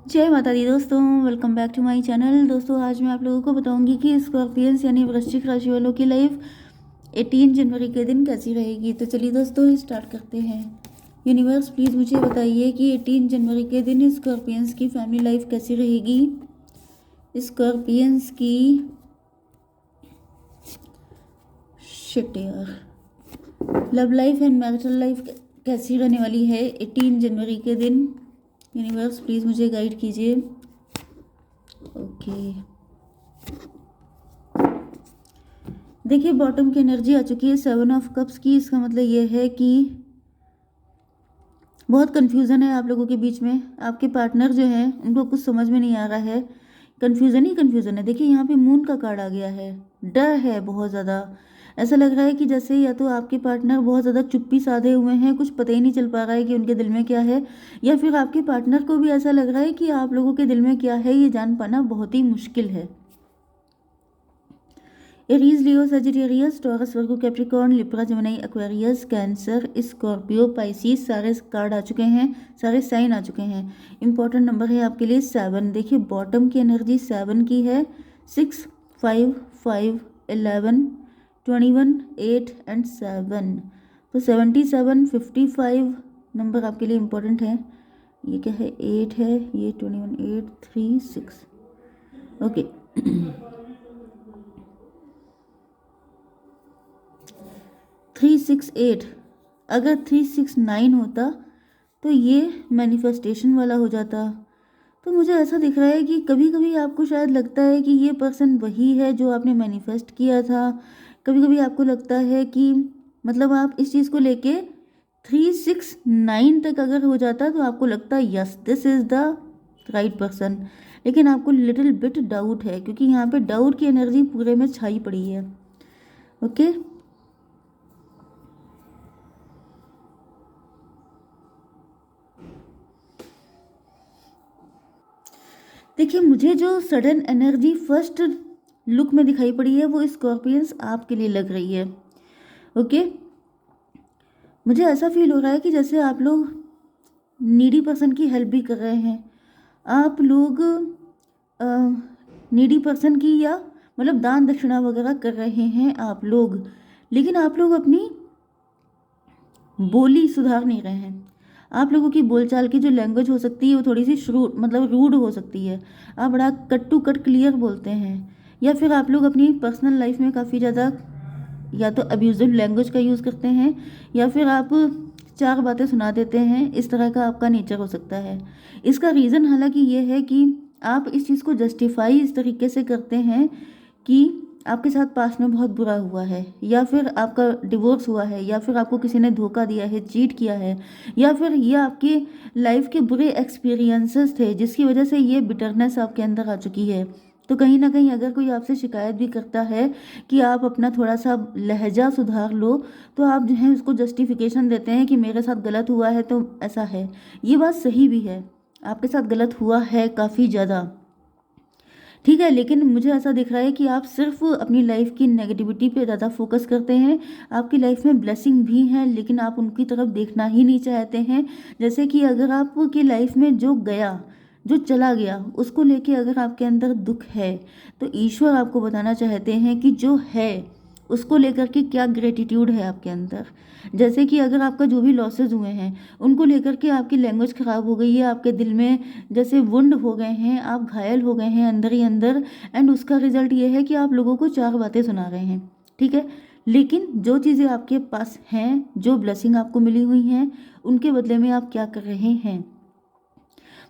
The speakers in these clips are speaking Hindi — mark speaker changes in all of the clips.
Speaker 1: जय माता दी दोस्तों, welcome back to my channel. दोस्तों आज मैं आप लोगों को बताऊंगी कि स्कॉर्पियंस यानी वृश्चिक राशि वालों की लाइफ 18 जनवरी के दिन कैसी रहेगी। तो चलिए दोस्तों स्टार्ट करते हैं। यूनिवर्स प्लीज़ मुझे बताइए कि 18 जनवरी के दिन स्कॉर्पियंस की फैमिली लाइफ कैसी रहेगी। स्कॉर्पियंस की शिट यार love life and marital life कैसी रहने वाली है 18 जनवरी के दिन। यूनिवर्स प्लीज़ मुझे गाइड कीजिए। ओके, देखिए बॉटम की एनर्जी आ चुकी है 7 ऑफ कप्स की। इसका मतलब ये है कि बहुत कन्फ्यूज़न है आप लोगों के बीच में। आपके पार्टनर जो है उनको कुछ समझ में नहीं आ रहा है, कन्फ्यूज़न ही कन्फ्यूज़न है। देखिए यहाँ पे मून का कार्ड आ गया है, डर है बहुत ज़्यादा। ऐसा लग रहा है कि जैसे या तो आपके पार्टनर बहुत ज़्यादा चुप्पी साधे हुए हैं, कुछ पता ही नहीं चल पा रहा है कि उनके दिल में क्या है, या फिर आपके पार्टनर को भी ऐसा लग रहा है कि आप लोगों के दिल में क्या है ये जान पाना बहुत ही मुश्किल है। Aries, Leo, Sagittarius, Taurus, Virgo, Capricorn, Libra, Gemini, Aquarius, Cancer, Scorpio, Pisces, सारे कार्ड आ चुके हैं, सारे साइन आ चुके हैं। इंपॉर्टेंट नंबर है आपके लिए 7। देखिए बॉटम की एनर्जी 7 की है। 6, 5, 5, 11, 21, 8 एंड 7। तो 77, 55 नंबर आपके लिए इम्पोर्टेंट है। ये क्या है, 8 है, ये 21, 8, 3, 6। ओके 368, अगर 369 होता तो ये मैनिफेस्टेशन वाला हो जाता। तो मुझे ऐसा दिख रहा है कि कभी कभी आपको शायद लगता है कि ये पर्सन वही है जो आपने मैनिफेस्ट किया था। कभी कभी आपको लगता है कि मतलब आप इस चीज़ को लेके 369 तक अगर हो जाता तो आपको लगता है yes this is the right person. लेकिन आपको लिटिल बिट डाउट है क्योंकि यहाँ पे डाउट की एनर्जी पूरे में छाई पड़ी है। ओके देखिए मुझे जो सडन एनर्जी फर्स्ट लुक में दिखाई पड़ी है वो स्कॉर्पियंस आपके लिए लग रही है। ओके, मुझे ऐसा फील हो रहा है कि जैसे आप लोग नीडी पर्सन की हेल्प भी कर रहे हैं। आप लोग नीडी पर्सन की या मतलब दान दक्षिणा वगैरह कर रहे हैं आप लोग, लेकिन आप लोग अपनी बोली सुधार नहीं रहे हैं। आप लोगों की बोलचाल की जो लैंग्वेज हो सकती है वो थोड़ी सी श्रूड मतलब रूड हो सकती है। आप बड़ा कट टू कट क्लियर बोलते हैं, या फिर आप लोग अपनी पर्सनल लाइफ में काफ़ी ज़्यादा या तो अब्यूजिव लैंग्वेज का यूज़ करते हैं, या फिर आप चार बातें सुना देते हैं। इस तरह का आपका नेचर हो सकता है। इसका रीज़न हालांकि ये है कि आप इस चीज़ को जस्टिफाई इस तरीके से करते हैं कि आपके साथ पास्ट में बहुत बुरा हुआ है, या फिर आपका डिवोर्स हुआ है, या फिर आपको किसी ने धोखा दिया है, चीट किया है, या फिर ये आपके लाइफ के बुरे एक्सपीरियंसेस थे जिसकी वजह से ये बिटरनेस आपके अंदर आ चुकी है। तो कहीं ना कहीं अगर कोई आपसे शिकायत भी करता है कि आप अपना थोड़ा सा लहजा सुधार लो, तो आप जो है उसको जस्टिफिकेशन देते हैं कि मेरे साथ गलत हुआ है तो ऐसा है। ये बात सही भी है, आपके साथ गलत हुआ है काफ़ी ज़्यादा, ठीक है। लेकिन मुझे ऐसा दिख रहा है कि आप सिर्फ अपनी लाइफ की नेगेटिविटी पे ज़्यादा फोकस करते हैं। आपकी लाइफ में ब्लेसिंग भी हैं लेकिन आप उनकी तरफ देखना ही नहीं चाहते हैं। जैसे कि अगर आपकी लाइफ में जो गया, जो चला गया, उसको लेके अगर आपके अंदर दुख है तो ईश्वर आपको बताना चाहते हैं कि जो है उसको लेकर के क्या ग्रेटिट्यूड है आपके अंदर। जैसे कि अगर आपका जो भी लॉसेस हुए हैं उनको लेकर के आपकी लैंग्वेज ख़राब हो गई है, आपके दिल में जैसे वुंड हो गए हैं, आप घायल हो गए हैं अंदर ही अंदर, एंड उसका रिजल्ट ये है कि आप लोगों को चार बातें सुना रहे हैं, ठीक है। लेकिन जो चीज़ें आपके पास हैं, जो ब्लेसिंग आपको मिली हुई हैं, उनके बदले में आप क्या कर रहे हैं।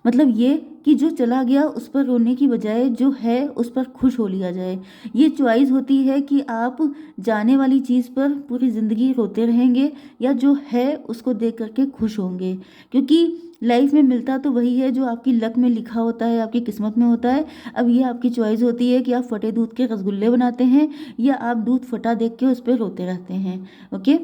Speaker 1: मतलब ये कि जो चला गया उस पर रोने की बजाय जो है उस पर खुश हो लिया जाए। ये चॉइस होती है कि आप जाने वाली चीज़ पर पूरी ज़िंदगी रोते रहेंगे या जो है उसको देख करके खुश होंगे। क्योंकि लाइफ में मिलता तो वही है जो आपकी लक में लिखा होता है, आपकी किस्मत में होता है। अब ये आपकी चॉइस होती है कि आप फटे दूध के रसगुल्ले बनाते हैं या आप दूध फटा देख के उस पर रोते रहते हैं। ओके,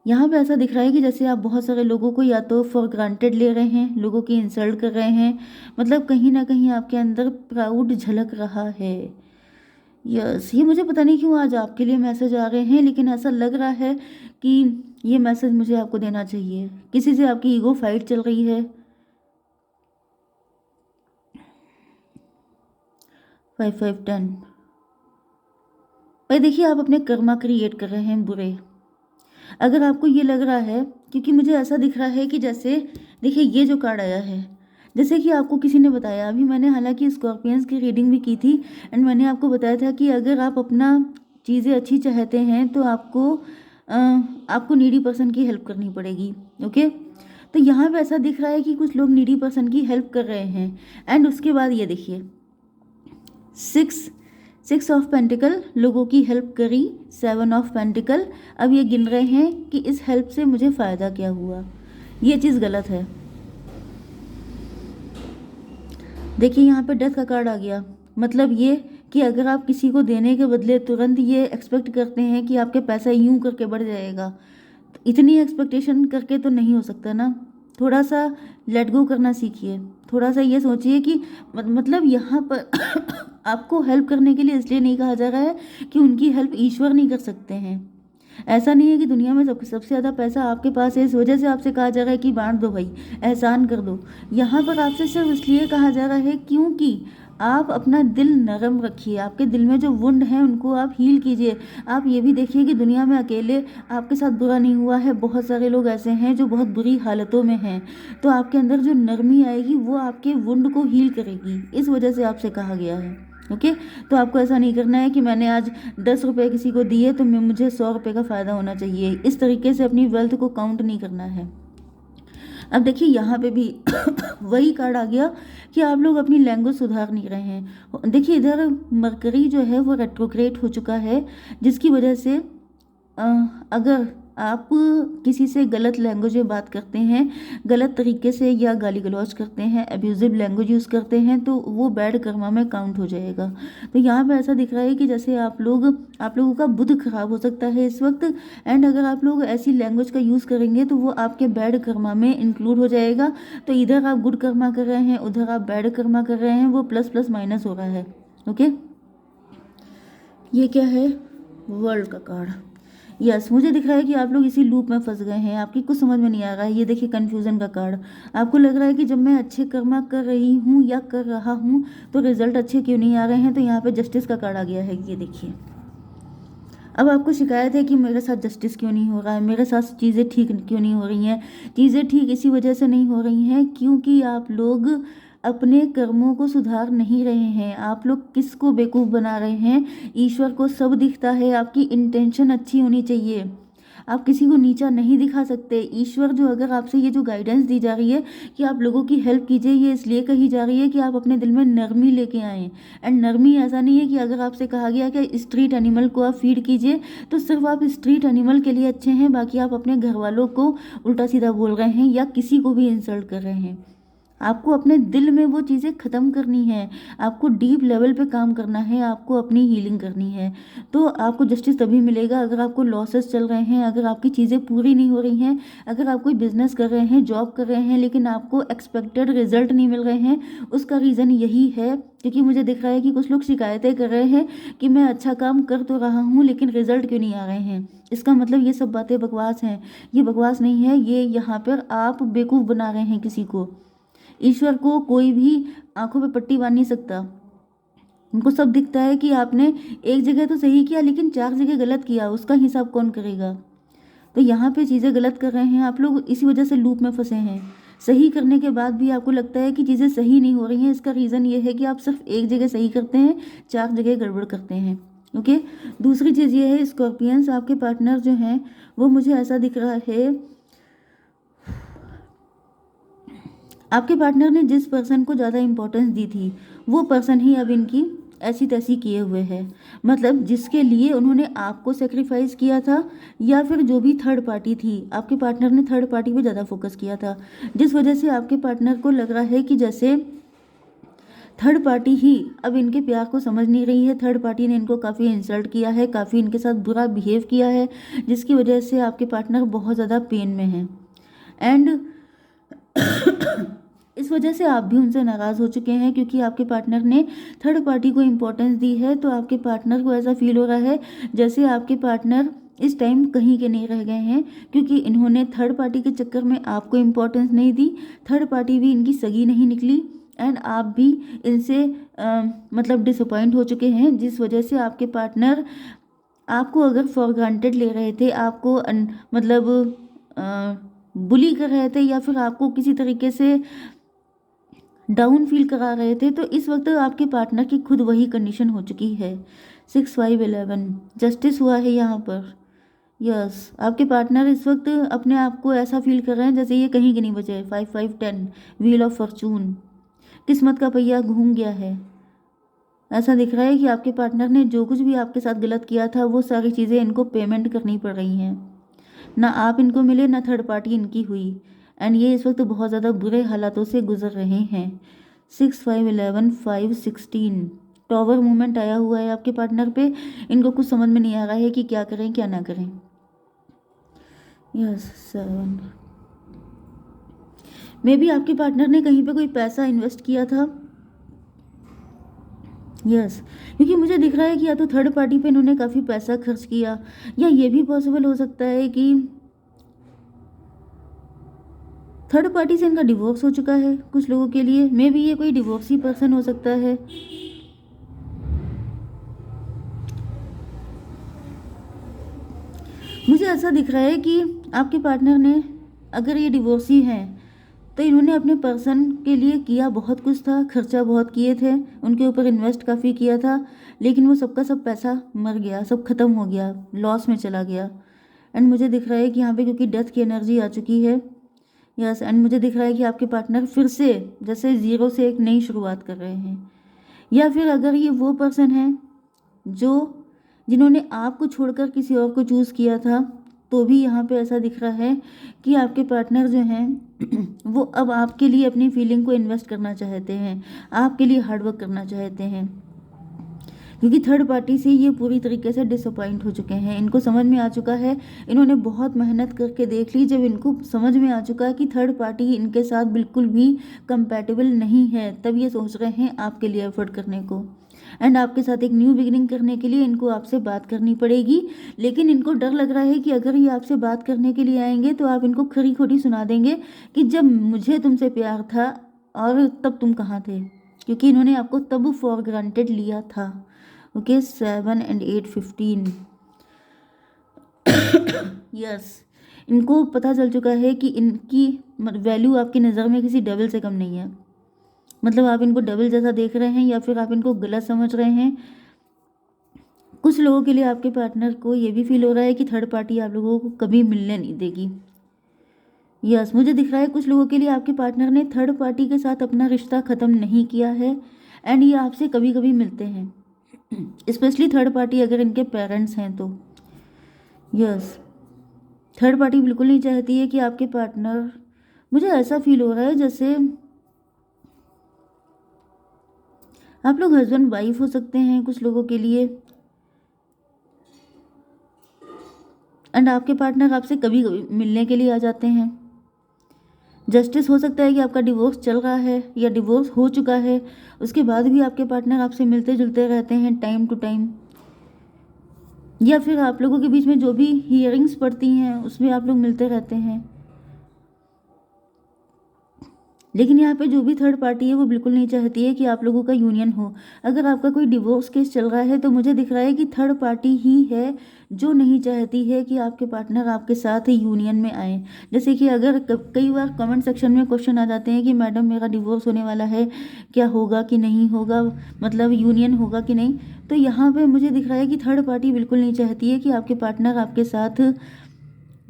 Speaker 1: यहाँ पे ऐसा दिख रहा है कि जैसे आप बहुत सारे लोगों को या तो फॉर ग्रांटेड ले रहे हैं, लोगों की इंसल्ट कर रहे हैं। मतलब कहीं ना कहीं आपके अंदर प्राउड झलक रहा है। यस, ये मुझे पता नहीं क्यों आज आपके लिए मैसेज आ रहे हैं, लेकिन ऐसा लग रहा है कि ये मैसेज मुझे आपको देना चाहिए। किसी से आपकी ईगो फाइट चल रही है। 5 5 10। भाई देखिए, आप अपने कर्मा क्रिएट कर रहे हैं बुरे। अगर आपको ये लग रहा है, क्योंकि मुझे ऐसा दिख रहा है कि जैसे देखिए ये जो कार्ड आया है, जैसे कि आपको किसी ने बताया, अभी मैंने हालांकि स्कॉर्पियंस की रीडिंग भी की थी, एंड मैंने आपको बताया था कि अगर आप अपना चीज़ें अच्छी चाहते हैं तो आपको नीडी पर्सन की हेल्प करनी पड़ेगी। ओके, तो यहाँ पे ऐसा दिख रहा है कि कुछ लोग नीडी पर्सन की हेल्प कर रहे हैं। एंड उसके बाद ये देखिए, 6 ऑफ पेंटिकल, लोगों की हेल्प करी। 7 ऑफ पेंटिकल, अब ये गिन रहे हैं कि इस हेल्प से मुझे फ़ायदा क्या हुआ। ये चीज़ गलत है। देखिए यहाँ पे डेथ का कार्ड आ गया, मतलब ये कि अगर आप किसी को देने के बदले तुरंत ये एक्सपेक्ट करते हैं कि आपके पैसा यूं करके बढ़ जाएगा, तो इतनी एक्सपेक्टेशन करके तो नहीं हो सकता ना। थोड़ा सा लेट गो करना सीखिए। थोड़ा सा ये सोचिए कि मतलब यहाँ पर आपको हेल्प करने के लिए इसलिए नहीं कहा जा रहा है कि उनकी हेल्प ईश्वर नहीं कर सकते हैं। ऐसा नहीं है कि दुनिया में सबसे ज़्यादा पैसा आपके पास है, इस वजह से आपसे कहा जा रहा है कि बांट दो भाई, एहसान कर दो। यहाँ पर आपसे सिर्फ इसलिए कहा जा रहा है क्योंकि आप अपना दिल नरम रखिए, आपके दिल में जो वुंड है उनको आप हील कीजिए। आप ये भी देखिए कि दुनिया में अकेले आपके साथ बुरा नहीं हुआ है, बहुत सारे लोग ऐसे हैं जो बहुत बुरी हालतों में हैं। तो आपके अंदर जो नरमी आएगी वो आपके वुंड को हील करेगी, इस वजह से आपसे कहा गया है। ओके, तो आपको ऐसा नहीं करना है कि मैंने आज 10 रुपये किसी को दिए तो मुझे 100 रुपये का फ़ायदा होना चाहिए। इस तरीके से अपनी वेल्थ को काउंट नहीं करना है। अब देखिए यहाँ पे भी वही कार्ड आ गया कि आप लोग अपनी लैंग्वेज सुधार नहीं रहे हैं। देखिए इधर मरकरी जो है वो रेट्रोग्रेड हो चुका है, जिसकी वजह से अगर आप किसी से गलत लैंग्वेज में बात करते हैं, गलत तरीके से या गाली गलौज करते हैं, अब्यूजिव लैंग्वेज यूज़ करते हैं, तो वो बैड कर्मा में काउंट हो जाएगा। तो यहाँ पे ऐसा दिख रहा है कि जैसे आप लोगों का बुध खराब हो सकता है इस वक्त। एंड अगर आप लोग ऐसी लैंग्वेज का यूज़ करेंगे तो वो आपके बैड कर्मा में इंक्लूड हो जाएगा। तो इधर आप गुड कर्मा कर रहे हैं, उधर आप बैड कर्मा कर रहे हैं, वो प्लस प्लस माइनस हो रहा है। ओके, ये क्या है? वर्ल्ड का कार्ड। यस, मुझे दिख रहा है कि आप लोग इसी लूप में फंस गए हैं, आपकी कुछ समझ में नहीं आ रहा है। ये देखिए कन्फ्यूज़न का कार्ड। आपको लग रहा है कि जब मैं अच्छे कर्मा कर रही हूँ या कर रहा हूँ तो रिजल्ट अच्छे क्यों नहीं आ रहे हैं। तो यहाँ पे जस्टिस का कार्ड आ गया है, ये देखिए। अब आपको शिकायत है कि मेरे साथ जस्टिस क्यों नहीं हो रहा है, मेरे साथ चीज़ें ठीक क्यों नहीं हो रही हैं। चीज़ें ठीक इसी वजह से नहीं हो रही हैं क्योंकि आप लोग अपने कर्मों को सुधार नहीं रहे हैं। आप लोग किसको बेवकूफ़ बना रहे हैं? ईश्वर को सब दिखता है, आपकी इंटेंशन अच्छी होनी चाहिए। आप किसी को नीचा नहीं दिखा सकते। ईश्वर जो अगर आपसे ये जो गाइडेंस दी जा रही है कि आप लोगों की हेल्प कीजिए, ये इसलिए कही जा रही है कि आप अपने दिल में नरमी लेके आएँ। एंड नरमी ऐसा नहीं है कि अगर आपसे कहा गया कि स्ट्रीट एनिमल को आप फीड कीजिए तो सिर्फ आप स्ट्रीट एनिमल के लिए अच्छे हैं, बाकी आप अपने घर वालों को उल्टा सीधा बोल रहे हैं या किसी को भी इंसल्ट कर रहे हैं। आपको अपने दिल में वो चीज़ें ख़त्म करनी है, आपको डीप लेवल पे काम करना है, आपको अपनी हीलिंग करनी है। तो आपको जस्टिस तभी मिलेगा अगर आपको लॉसेस चल रहे हैं, अगर आपकी चीज़ें पूरी नहीं हो रही हैं, अगर आप कोई बिजनेस कर रहे हैं, जॉब कर रहे हैं, लेकिन आपको एक्सपेक्टेड रिजल्ट नहीं मिल रहे हैं। उसका रीज़न यही है क्योंकि मुझे दिख रहा है कि कुछ लोग शिकायतें कर रहे हैं कि मैं अच्छा काम कर तो रहा हूँ लेकिन रिजल्ट क्यों नहीं आ रहे हैं। इसका मतलब ये सब बातें बकवास हैं। ये बकवास नहीं है, ये यहाँ पर आप बेवकूफ़ बना रहे हैं किसी को। ईश्वर को कोई भी आंखों पे पट्टी बांध नहीं सकता। उनको सब दिखता है कि आपने एक जगह तो सही किया लेकिन 4 जगह गलत किया, उसका हिसाब कौन करेगा। तो यहाँ पे चीज़ें गलत कर रहे हैं आप लोग, इसी वजह से लूप में फंसे हैं। सही करने के बाद भी आपको लगता है कि चीज़ें सही नहीं हो रही हैं। इसका रीज़न ये है कि आप सिर्फ एक जगह सही करते हैं, 4 जगह गड़बड़ करते हैं। ओके, दूसरी चीज़ ये है स्कॉर्पियंस, आपके पार्टनर जो हैं वो मुझे ऐसा दिख रहा है, आपके पार्टनर ने जिस पर्सन को ज़्यादा इम्पोर्टेंस दी थी वो पर्सन ही अब इनकी ऐसी तैसी किए हुए है। मतलब जिसके लिए उन्होंने आपको सेक्रीफाइस किया था या फिर जो भी थर्ड पार्टी थी, आपके पार्टनर ने थर्ड पार्टी पे ज़्यादा फोकस किया था, जिस वजह से आपके पार्टनर को लग रहा है कि जैसे थर्ड पार्टी ही अब इनके प्यार को समझ नहीं रही है। थर्ड पार्टी ने इनको काफ़ी इंसल्ट किया है, काफ़ी इनके साथ बुरा बिहेव किया है, जिसकी वजह से आपके पार्टनर बहुत ज़्यादा पेन में हैं। एंड इस वजह से आप भी उनसे नाराज़ हो चुके हैं क्योंकि आपके पार्टनर ने थर्ड पार्टी को इम्पोर्टेंस दी है। तो आपके पार्टनर को ऐसा फील हो रहा है जैसे आपके पार्टनर इस टाइम कहीं के नहीं रह गए हैं क्योंकि इन्होंने थर्ड पार्टी के चक्कर में आपको इम्पोर्टेंस नहीं दी। थर्ड पार्टी भी इनकी सगी नहीं निकली एंड आप भी इनसे मतलब डिसअपॉइंट हो चुके हैं, जिस वजह से आपके पार्टनर आपको अगर फॉर ग्रांटेड ले रहे थे, आपको मतलब बुली कर रहे थे, या फिर आपको किसी तरीके से डाउन फील करा रहे थे, तो इस वक्त आपके पार्टनर की खुद वही कंडीशन हो चुकी है। 6 5 11 जस्टिस हुआ है यहाँ पर। यस, आपके पार्टनर इस वक्त अपने आप को ऐसा फील कर रहे हैं जैसे ये कहीं के नहीं बचे। 5 5 10 व्हील ऑफ फॉर्चून, किस्मत का पहिया घूम गया है। ऐसा दिख रहा है कि आपके पार्टनर ने जो कुछ भी आपके साथ गलत किया था, वो सारी चीज़ें इनको पेमेंट करनी पड़ रही हैं। ना आप इनको मिले, ना थर्ड पार्टी इनकी हुई, एंड ये इस वक्त बहुत ज़्यादा बुरे हालातों से गुजर रहे हैं। 6 5 11 5 16 टॉवर मूवमेंट आया हुआ है आपके पार्टनर पे। इनको कुछ समझ में नहीं आ रहा है कि क्या करें क्या ना करें। यस 7 मे भी आपके पार्टनर ने कहीं पे कोई पैसा इन्वेस्ट किया था। यस, क्योंकि मुझे दिख रहा है कि या तो थर्ड पार्टी पे इन्होंने काफ़ी पैसा खर्च किया, या ये भी पॉसिबल हो सकता है कि थर्ड पार्टी से इनका डिवोर्स हो चुका है कुछ लोगों के लिए। मे बी ये कोई डिवोर्सी पर्सन हो सकता है। मुझे ऐसा दिख रहा है कि आपके पार्टनर ने, अगर ये डिवोर्सी हैं, तो इन्होंने अपने पर्सन के लिए किया बहुत कुछ था, खर्चा बहुत किए थे, उनके ऊपर इन्वेस्ट काफ़ी किया था, लेकिन वो सबका सब पैसा मर गया, सब खत्म हो गया, लॉस में चला गया। एंड मुझे दिख रहा है कि यहाँ पे क्योंकि डेथ की एनर्जी आ चुकी है। यस, एंड मुझे दिख रहा है कि आपके पार्टनर फिर से जैसे ज़ीरो से एक नई शुरुआत कर रहे हैं। या फिर अगर ये वो पर्सन है जो जिन्होंने आपको छोड़कर किसी और को चूज़ किया था, तो भी यहाँ पे ऐसा दिख रहा है कि आपके पार्टनर जो हैं वो अब आपके लिए अपनी फीलिंग को इन्वेस्ट करना चाहते हैं, आपके लिए हार्डवर्क करना चाहते हैं, क्योंकि थर्ड पार्टी से ये पूरी तरीके से डिसअपॉइंट हो चुके हैं। इनको समझ में आ चुका है, इन्होंने बहुत मेहनत करके देख ली, जब इनको समझ में आ चुका है कि थर्ड पार्टी इनके साथ बिल्कुल भी कंपैटिबल नहीं है, तब ये सोच रहे हैं आपके लिए एफर्ट करने को, एंड आपके साथ एक न्यू बिगिनिंग करने के लिए इनको आपसे बात करनी पड़ेगी। लेकिन इनको डर लग रहा है कि अगर ये आपसे बात करने के लिए आएंगे तो आप इनको खरी खोटी सुना देंगे कि जब मुझे तुमसे प्यार था और तब तुम कहाँ थे, क्योंकि इन्होंने आपको तब फॉर ग्रांटेड लिया था। ओके 7 and 8 15 यस, इनको पता चल चुका है कि इनकी वैल्यू आपकी नज़र में किसी डेविल से कम नहीं है। मतलब आप इनको डेविल जैसा देख रहे हैं, या फिर आप इनको गलत समझ रहे हैं। कुछ लोगों के लिए आपके पार्टनर को ये भी फील हो रहा है कि थर्ड पार्टी आप लोगों को कभी मिलने नहीं देगी। यस, मुझे दिख रहा है कुछ लोगों के लिए आपके पार्टनर ने थर्ड पार्टी के साथ अपना रिश्ता ख़त्म नहीं किया है, एंड ये आपसे कभी कभी मिलते हैं, स्पेशली थर्ड पार्टी अगर इनके पेरेंट्स हैं तो। यस, थर्ड पार्टी बिल्कुल नहीं चाहती है कि आपके पार्टनर, मुझे ऐसा फील हो रहा है जैसे आप लोग हस्बैंड वाइफ हो सकते हैं कुछ लोगों के लिए, एंड आपके पार्टनर आपसे कभी कभी मिलने के लिए आ जाते हैं। जस्टिस हो सकता है कि आपका डिवोर्स चल रहा है या डिवोर्स हो चुका है, उसके बाद भी आपके पार्टनर आपसे मिलते जुलते रहते हैं टाइम टू टाइम, या फिर आप लोगों के बीच में जो भी हियरिंग्स पड़ती हैं उसमें आप लोग मिलते रहते हैं। लेकिन यहाँ पे जो भी थर्ड पार्टी है वो बिल्कुल नहीं चाहती है कि आप लोगों का यूनियन हो। अगर आपका कोई डिवोर्स केस चल रहा है तो मुझे दिख रहा है कि थर्ड पार्टी ही है जो नहीं चाहती है कि आपके पार्टनर आपके साथ यूनियन में आए। जैसे कि अगर कई बार कमेंट सेक्शन में क्वेश्चन आ जाते हैं कि मैडम मेरा डिवोर्स होने वाला है, क्या होगा कि नहीं होगा, मतलब यूनियन होगा कि नहीं, तो यहाँ पर मुझे दिख रहा है कि थर्ड पार्टी बिल्कुल नहीं चाहती है कि आपके पार्टनर आपके साथ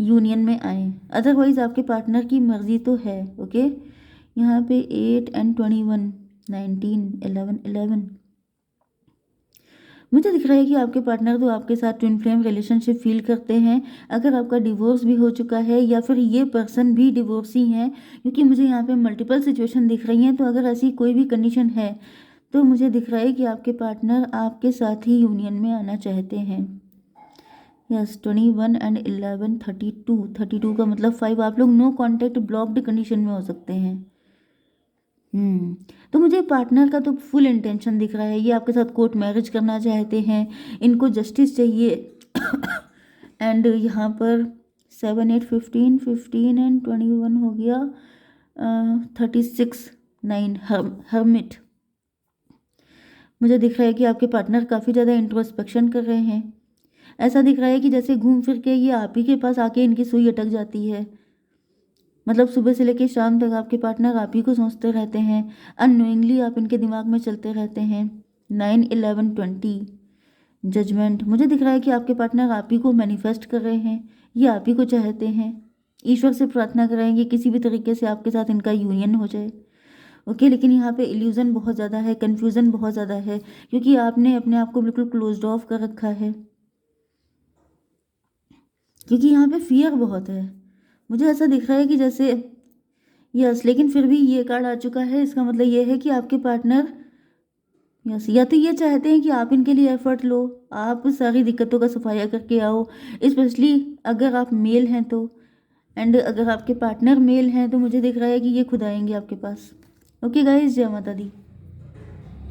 Speaker 1: यूनियन में आए। अदरवाइज़ आपके पार्टनर की मर्जी तो है। ओके, यहाँ पे 8 and 21 19 11 11 मुझे दिख रहा है कि आपके पार्टनर तो आपके साथ ट्विन फ्लेम रिलेशनशिप फील करते हैं, अगर आपका डिवोर्स भी हो चुका है या फिर ये पर्सन भी डिवोर्सी हैं, क्योंकि मुझे यहाँ पे मल्टीपल सिचुएशन दिख रही हैं। तो अगर ऐसी कोई भी कंडीशन है तो मुझे दिख रहा है कि आपके पार्टनर आपके साथ ही यूनियन में आना चाहते हैं। यस 21 and 11 32 का मतलब 5, आप लोग नो कॉन्टैक्ट ब्लॉक्ड कंडीशन में हो सकते हैं। तो मुझे पार्टनर का तो फुल इंटेंशन दिख रहा है, ये आपके साथ कोर्ट मैरिज करना चाहते हैं, इनको जस्टिस चाहिए। एंड यहाँ पर 7 8 15 15 and 21 हो गया 36, 9 हर्मिट। मुझे दिख रहा है कि आपके पार्टनर काफ़ी ज़्यादा इंट्रोस्पेक्शन कर रहे हैं। ऐसा दिख रहा है कि जैसे घूम फिर के ये आप ही के पास आके इनकी सुई अटक जाती है। मतलब सुबह से लेकर शाम तक आपके पार्टनर आप ही को सोचते रहते हैं, अननोइंगली आप इनके दिमाग में चलते रहते हैं। 9 11 20 जजमेंट। मुझे दिख रहा है कि आपके पार्टनर आप ही को मैनिफेस्ट कर रहे हैं, ये आप ही को चाहते हैं। ईश्वर से प्रार्थना करेंगे किसी भी तरीके से आपके साथ इनका यूनियन हो जाए। ओके, लेकिन यहाँ पे इल्यूज़न बहुत ज़्यादा है, कन्फ्यूज़न बहुत ज़्यादा है, क्योंकि आपने अपने आप को बिल्कुल क्लोज्ड ऑफ कर रखा है, क्योंकि यहाँ पे फियर बहुत है। मुझे ऐसा दिख रहा है कि जैसे यस, लेकिन फिर भी ये कार्ड आ चुका है, इसका मतलब ये है कि आपके पार्टनर यस या तो ये चाहते हैं कि आप इनके लिए एफर्ट लो, आप सारी दिक्कतों का सफाया करके आओ, स्पेशली अगर आप मेल हैं तो। एंड अगर आपके पार्टनर मेल हैं तो मुझे दिख रहा है कि ये खुद आएंगे आपके पास। ओके गाइस, जय माता दी।